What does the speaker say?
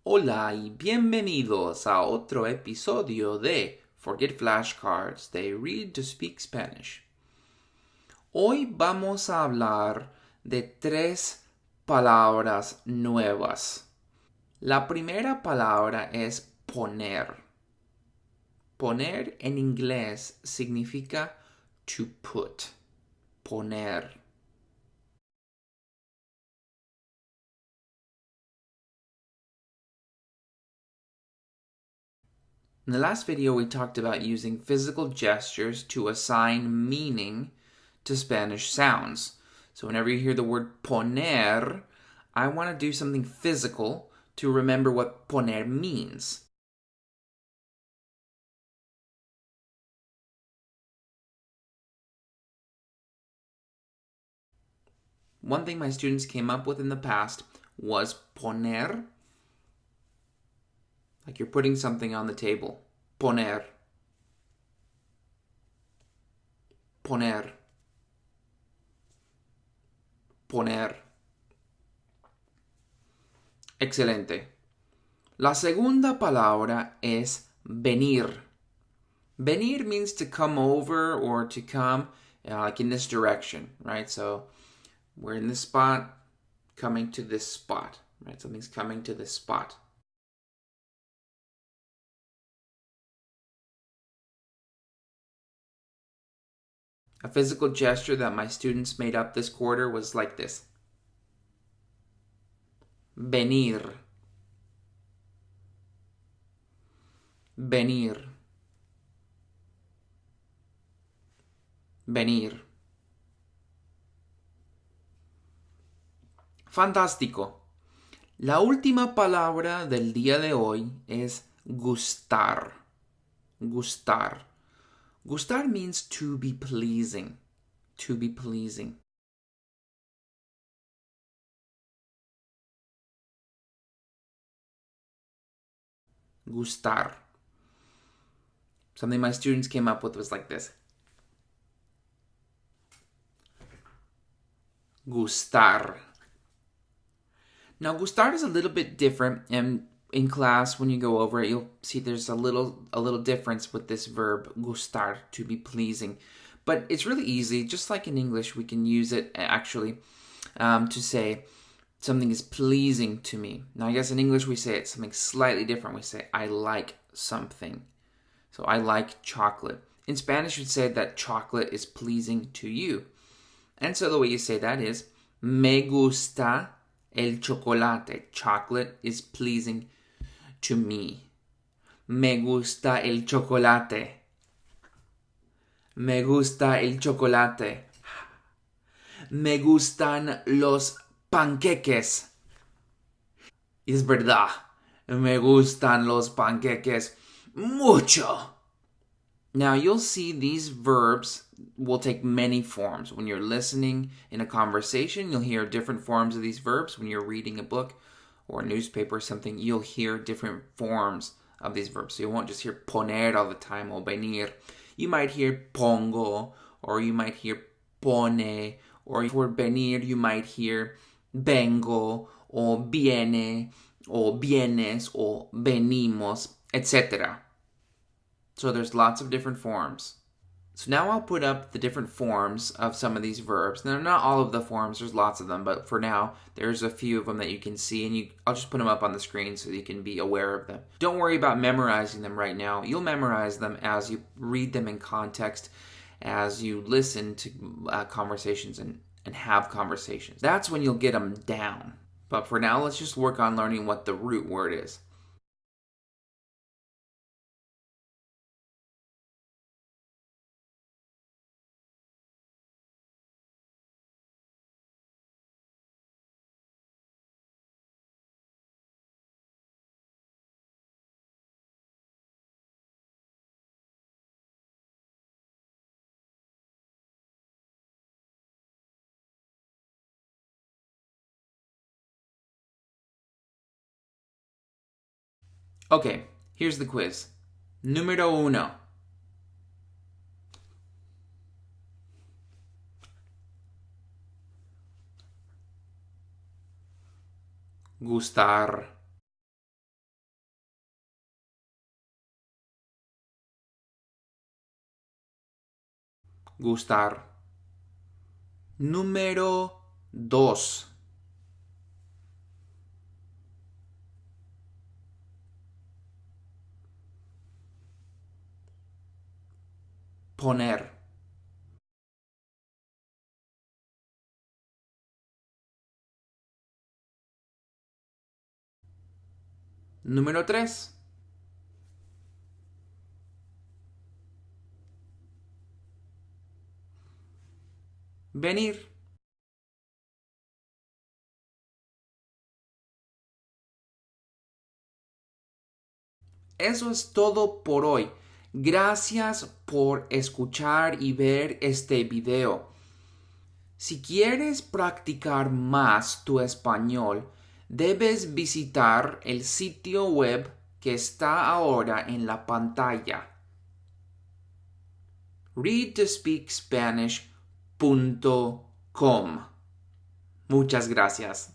Hola y bienvenidos a otro episodio de Forget Flashcards de Read to Speak Spanish. Hoy vamos a hablar de 3 palabras nuevas. La primera palabra es poner. Poner en inglés significa to put. Poner. In the last video, we talked about using physical gestures to assign meaning to Spanish sounds. So whenever you hear the word poner, I want to do something physical to remember what poner means. One thing my students came up with in the past was poner, like you're putting something on the table. Poner. Poner. Poner. Excelente. La segunda palabra es venir. Venir means to come over or to come like in this direction, right? So we're in this spot, coming to this spot, right? Something's coming to this spot. A physical gesture that my students made up this quarter was like this. Venir. Venir. Venir. Fantástico. La última palabra del día de hoy es gustar. Gustar. Gustar means to be pleasing. To be pleasing. Gustar. Something my students came up with was like this. Gustar. Now, gustar is a little bit different, and in class, when you go over it, you'll see there's a little difference with this verb, gustar, to be pleasing. But it's really easy. Just like in English, we can use it actually to say something is pleasing to me. Now, I guess in English, we say it something slightly different. We say, I like something. So, I like chocolate. In Spanish, you'd say that chocolate is pleasing to you. And so the way you say that is, me gusta el chocolate. Chocolate is pleasing to me. Me gusta el chocolate. Me gusta el chocolate. Me gustan los panqueques. Es verdad. Me gustan los panqueques mucho. Now, you'll see these verbs will take many forms. When you're listening in a conversation, you'll hear different forms of these verbs. When you're reading a book or a newspaper or something, you'll hear different forms of these verbs. So you won't just hear poner all the time or venir. You might hear pongo, or you might hear pone, or for venir, you might hear vengo, or viene, or vienes, or venimos, etc. So there's lots of different forms. So now I'll put up the different forms of some of these verbs. Now, not all of the forms, there's lots of them, but for now, there's a few of them that you can see, and I'll just put them up on the screen so you can be aware of them. Don't worry about memorizing them right now. You'll memorize them as you read them in context, as you listen to conversations and have conversations. That's when you'll get them down. But for now, let's just work on learning what the root word is. Okay, here's the quiz. Número uno. Gustar. gustar. Número 2. Poner. Número 3. Venir. Eso es todo por hoy. Gracias por escuchar y ver este video. Si quieres practicar más tu español, debes visitar el sitio web que está ahora en la pantalla. readtospeakspanish.com. Muchas gracias.